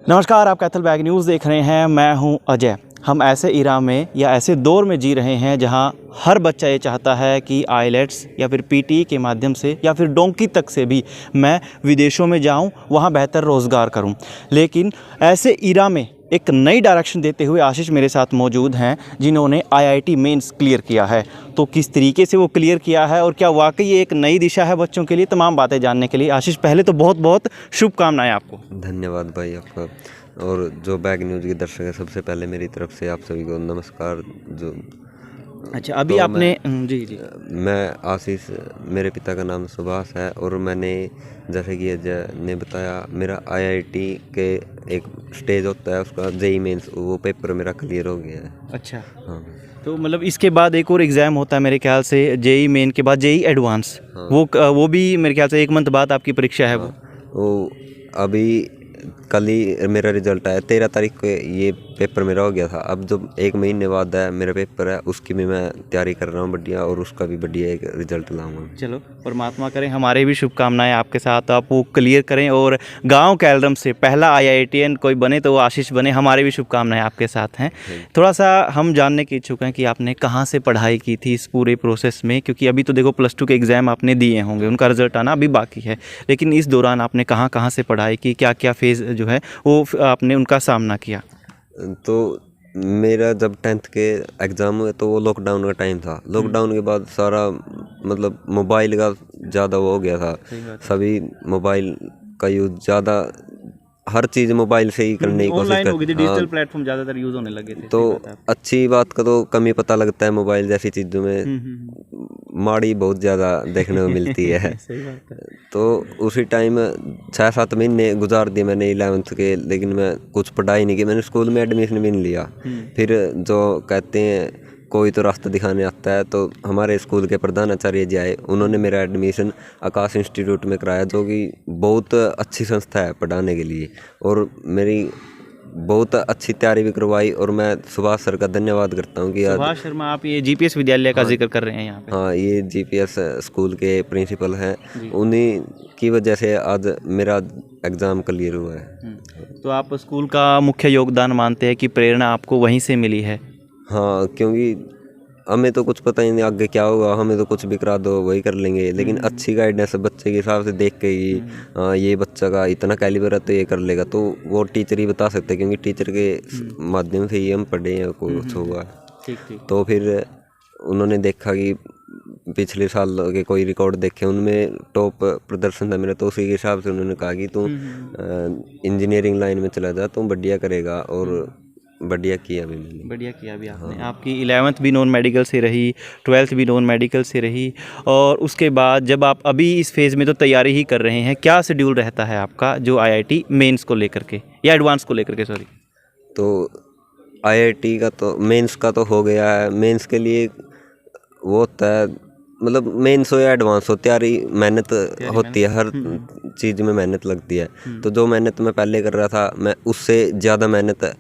नमस्कार, आप Kaithal bag news देख रहे हैं। मैं हूं अजय। हम ऐसे इरा में या ऐसे दौर में जी रहे हैं जहां हर बच्चा ये चाहता है कि आईलेट्स या फिर पीटी के माध्यम से या फिर डोंकी तक से भी मैं विदेशों में जाऊं, वहां बेहतर रोज़गार करूं। लेकिन ऐसे इरा में एक नई डायरेक्शन देते हुए आशीष मेरे साथ मौजूद हैं, जिन्होंने आईआईटी मेंस क्लियर किया है। तो किस तरीके से वो क्लियर किया है और क्या वाकई ये एक नई दिशा है बच्चों के लिए, तमाम बातें जानने के लिए आशीष पहले तो बहुत बहुत शुभकामनाएं आपको। धन्यवाद भाई आपका। और जो बैग न्यूज़ के दर्शक है, सबसे पहले मेरी तरफ से आप सभी को नमस्कार। जो अच्छा, अभी तो आपने जी मैं आशीष, मेरे पिता का नाम सुभाष है और मैंने जैसे कि अजय ने बताया, मेरा आईआईटी के एक स्टेज होता है उसका जेई मेंस, वो पेपर मेरा क्लियर हो गया है। अच्छा, हाँ तो मतलब इसके बाद एक और एग्ज़ाम होता है मेरे ख्याल से, जेई मेन के बाद जेई एडवांस। हाँ। वो भी मेरे ख्याल से 1 मंथ बाद आपकी परीक्षा है। वो अभी कल ही मेरा रिजल्ट आया, 13 तारीख को ये पेपर मेरा हो गया था। अब जो 1 महीने बाद है मेरा पेपर है, उसकी भी मैं तैयारी कर रहा हूँ बढ़िया, और उसका भी बढ़िया एक रिजल्ट लाऊंगा। चलो, परमात्मा करें, हमारे भी शुभकामनाएं आपके साथ, आप वो क्लियर करें और गांव कैलरम से पहला आईआईटीएन कोई बने तो वो आशीष बने। हमारे भी शुभकामनाएं आपके साथ हैं। थोड़ा सा हम जानने के इच्छुक हैं कि आपने कहाँ से पढ़ाई की थी इस पूरे प्रोसेस में, क्योंकि अभी तो देखो +2 के एग्ज़ाम आपने दिए होंगे, उनका रिजल्ट आना अभी बाकी है, लेकिन इस दौरान आपने कहाँ कहाँ से पढ़ाई की, क्या क्या फेज़ जो है वो आपने उनका सामना किया। तो मेरा जब 10th के एग्ज़ाम हुए तो वो लॉकडाउन का टाइम था। लॉकडाउन के बाद सारा मतलब मोबाइल का ज़्यादा वो हो गया था, सभी मोबाइल का यूज़ ज़्यादा, हर चीज़ मोबाइल से ही करने की कोशिश ऑनलाइन हो गई थी, कर। डिजिटल प्लेटफॉर्म ज़्यादातर यूज़ होने लगे थे। तो अच्छी बात का तो कम ही पता लगता है मोबाइल जैसी चीज़ों में, माड़ी बहुत ज़्यादा देखने को मिलती है। सही बात है। तो उसी टाइम 6-7 महीने गुजार दिए मैंने 11th के, लेकिन मैं कुछ पढ़ाई नहीं की। मैंने स्कूल में एडमिशन भी नहीं लिया। फिर जो कहते हैं कोई तो रास्ता दिखाने आता है, तो हमारे स्कूल के प्रधानाचार्य जी आए, उन्होंने मेरा एडमिशन आकाश इंस्टीट्यूट में कराया, जो कि बहुत अच्छी संस्था है पढ़ाने के लिए, और मेरी बहुत अच्छी तैयारी भी करवाई। और मैं सुभाष सर का धन्यवाद करता हूँ कि आज, सुभाष शर्मा, आप ये जीपीएस विद्यालय का जिक्र कर रहे हैं यहाँ पे। हाँ, ये जीपीएस स्कूल के प्रिंसिपल हैं, उन्हीं की वजह से आज मेरा एग्ज़ाम क्लियर हुआ है। तो आप स्कूल का मुख्य योगदान मानते हैं कि प्रेरणा आपको वहीं से मिली है। हाँ, क्योंकि हमें तो कुछ पता ही नहीं आगे क्या होगा, हमें तो कुछ भी करा दो वही कर लेंगे, लेकिन अच्छी गाइडेंस बच्चे के हिसाब से देख के ही, हाँ ये बच्चा का इतना कैलिबर है तो ये कर लेगा, तो वो टीचर ही बता सकते हैं, क्योंकि टीचर के माध्यम से ही हम पढ़े हैं कुछ होगा। ठीक। तो फिर उन्होंने देखा कि पिछले साल के कोई रिकॉर्ड देखे, उनमें टॉप प्रदर्शन था मेरा, तो उसी के हिसाब से उन्होंने कहा कि तू इंजीनियरिंग लाइन में चला जा, तू बढ़िया करेगा, और बढ़िया किया भी मैंने। बढ़िया किया भी आपने। आपकी 11th भी नॉन मेडिकल से रही, 12th भी नॉन मेडिकल से रही, और उसके बाद जब आप अभी इस फेज़ में तो तैयारी ही कर रहे हैं, क्या शेड्यूल रहता है आपका जो आईआईटी मेंस को लेकर के या एडवांस को लेकर के, सॉरी। तो आईआईटी का तो मेंस का तो हो गया है। मेंस के लिए वो होता है, मतलब मेंस हो या एडवांस हो, तैयारी मेहनत होती है, हर चीज़ में मेहनत लगती है। तो जो मेहनत मैं पहले कर रहा था, मैं उससे ज़्यादा मेहनत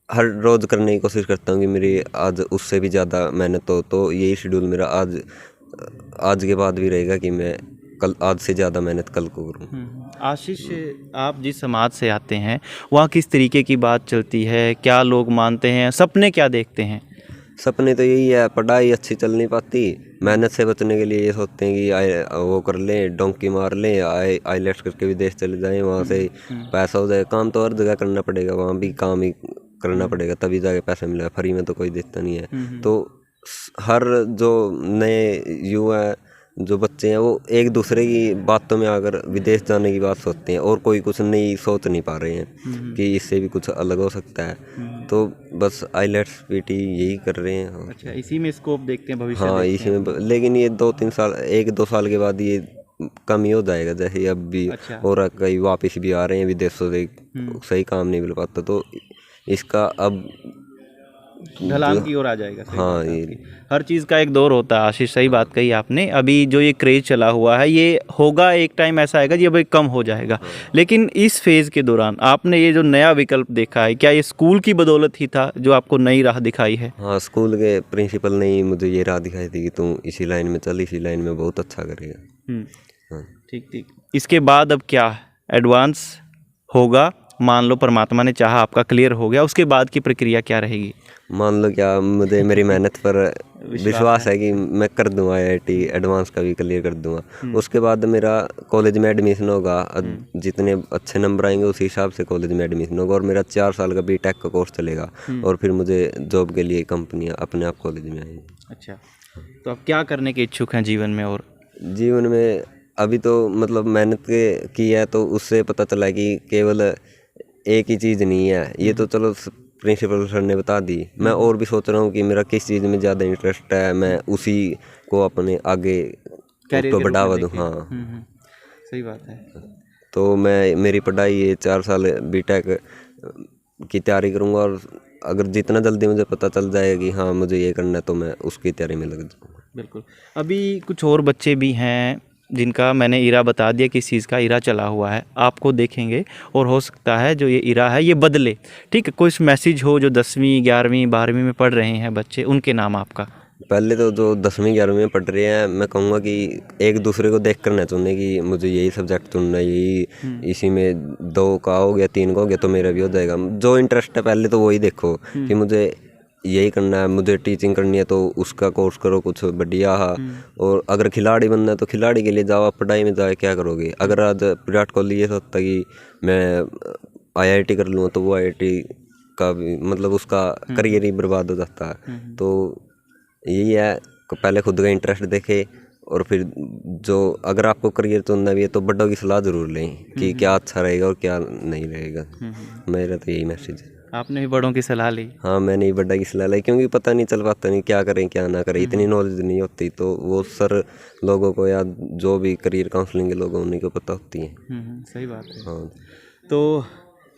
हर रोज़ करने की कोशिश करता हूँ कि मेरी आज उससे भी ज़्यादा मेहनत हो। तो यही शेड्यूल मेरा आज के बाद भी रहेगा कि मैं कल आज से ज़्यादा मेहनत कल को करूँ। आशीष, आप जिस समाज से आते हैं वहाँ किस तरीके की बात चलती है, क्या लोग मानते हैं, सपने क्या देखते हैं? सपने तो यही है, पढ़ाई अच्छी चल नहीं पाती, मेहनत से बचने के लिए ये सोचते हैं कि वो कर लें, डोंकी मार लें, आईलेट्स करके विदेश चले जाएं, वहाँ से पैसा हो जाए। काम तो हर जगह करना पड़ेगा, वहाँ भी काम ही करना पड़ेगा, तभी जाके पैसा मिलेगा, फ्री में तो कोई देता नहीं है। तो हर जो नए युवा जो बच्चे हैं, वो एक दूसरे की बातों में आकर विदेश जाने की बात सोचते हैं, और कोई कुछ नई सोच नहीं पा रहे हैं कि इससे भी कुछ अलग हो सकता है। तो बस आईलेट्स पीटी यही कर रहे हैं। अच्छा, इसी में स्कोप देखते हैं भविष्य? हाँ, इसी में, लेकिन ये 2-3 साल, 1-2 साल के बाद ये कम ही हो जाएगा, जैसे अब भी। अच्छा। और कई वापस भी आ रहे हैं विदेशों से, सही काम नहीं मिल पाता, तो इसका अब ढलान की ओर आ जाएगा। हाँ, ये हर चीज़ का एक दौर होता है आशीष, सही बात कही आपने। अभी जो ये क्रेज चला हुआ है, ये होगा, एक टाइम ऐसा आएगा जी अब ये कम हो जाएगा। लेकिन इस फेज़ के दौरान आपने ये जो नया विकल्प देखा है, क्या ये स्कूल की बदौलत ही था जो आपको नई राह दिखाई है? हाँ, स्कूल के प्रिंसिपल ने ही मुझे ये राह दिखाई थी कि तू इसी लाइन में चल, इसी लाइन में बहुत अच्छा करेगा। हाँ। ठीक। इसके बाद अब क्या एडवांस होगा मान लो परमात्मा ने चाहा आपका क्लियर हो गया, उसके बाद की प्रक्रिया क्या रहेगी? मान लो क्या, मुझे मेरी मेहनत पर विश्वास है कि मैं कर दूंगा, IIT एडवांस का भी क्लियर कर दूंगा। उसके बाद मेरा कॉलेज में एडमिशन होगा, जितने अच्छे नंबर आएंगे उसी हिसाब से कॉलेज में एडमिशन होगा, और मेरा 4 साल का BTech का कोर्स चलेगा, और फिर मुझे जॉब के लिए कंपनियां अपने आप कॉलेज में आएंगी। अच्छा, तो आप क्या करने के इच्छुक हैं जीवन में? और जीवन में अभी तो मतलब मेहनत की है, तो उससे पता चला कि केवल एक ही चीज़ नहीं है, ये तो चलो प्रिंसिपल सर ने बता दी। मैं और भी सोच रहा हूँ कि मेरा किस चीज़ में ज़्यादा इंटरेस्ट है, मैं उसी को अपने आगे तो बढ़ावा दूँ। हाँ, सही बात है। तो मैं मेरी पढ़ाई ये 4 साल BTech की तैयारी करूँगा, और अगर जितना जल्दी मुझे पता चल जाए कि हाँ मुझे ये करना है, तो मैं उसकी तैयारी में लग जाऊँगा। बिल्कुल। अभी कुछ और बच्चे भी हैं जिनका मैंने इरा बता दिया किस चीज़ का इरा चला हुआ है, आपको देखेंगे और हो सकता है जो ये इरा है ये बदले। ठीक है, कोई मैसेज हो जो 10वीं 11वीं 12वीं में पढ़ रहे हैं बच्चे, उनके नाम आपका? पहले तो जो 10वीं 11वीं में पढ़ रहे हैं, मैं कहूँगा कि एक दूसरे को देख कर ना चुने कि मुझे यही सब्जेक्ट चुनना है, यही इसी में 2 का हो गया 3 का हो गया तो मेरा भी हो जाएगा। जो इंटरेस्ट है पहले तो वही देखो कि मुझे यही करना है, मुझे टीचिंग करनी है तो उसका कोर्स करो कुछ बढ़िया। और अगर खिलाड़ी बनना है तो खिलाड़ी के लिए जाओ, आप पढ़ाई में जाए क्या करोगे? अगर आज विराट कोहली ये सोचता कि मैं IIT कर लूँ, तो वो IIT का भी मतलब उसका करियर ही बर्बाद हो जाता है। तो यही है, पहले खुद का इंटरेस्ट देखे, और फिर जो अगर आपको करियर चुनना भी है तो बड़ों की सलाह ज़रूर लें कि क्या अच्छा रहेगा और क्या नहीं रहेगा। मेरा तो यही मैसेज है। आपने भी बड़ों की सलाह ली? हाँ, मैंने ही बड़ा की सलाह ली, क्योंकि पता नहीं चल पाता नहीं क्या करें क्या ना करें, इतनी नॉलेज नहीं होती, तो वो सर लोगों को या जो भी करियर काउंसलिंग के लोग हैं उन्हीं को पता होती है। सही बात है। हाँ, तो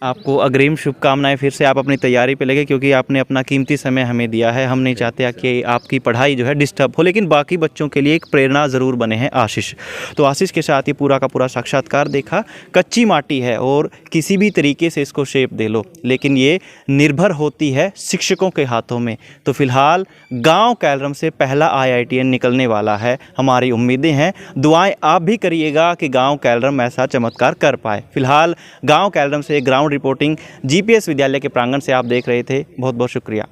आपको अग्रिम शुभकामनाएं, फिर से आप अपनी तैयारी पे लगे, क्योंकि आपने अपना कीमती समय हमें दिया है। हम नहीं चाहते कि आपकी पढ़ाई जो है डिस्टर्ब हो, लेकिन बाकी बच्चों के लिए एक प्रेरणा ज़रूर बने हैं आशीष। तो आशीष के साथ ये पूरा का पूरा साक्षात्कार देखा। कच्ची माटी है और किसी भी तरीके से इसको शेप दे लो, लेकिन ये निर्भर होती है शिक्षकों के हाथों में। तो फिलहाल गाँव कैलरम से पहला IITian निकलने वाला है, हमारी उम्मीदें हैं, दुआएं आप भी करिएगा कि गाँव कैलरम ऐसा चमत्कार कर पाए। फिलहाल गाँव कैलरम से ग्राउंड रिपोर्टिंग GPS विद्यालय के प्रांगण से आप देख रहे थे। बहुत बहुत शुक्रिया।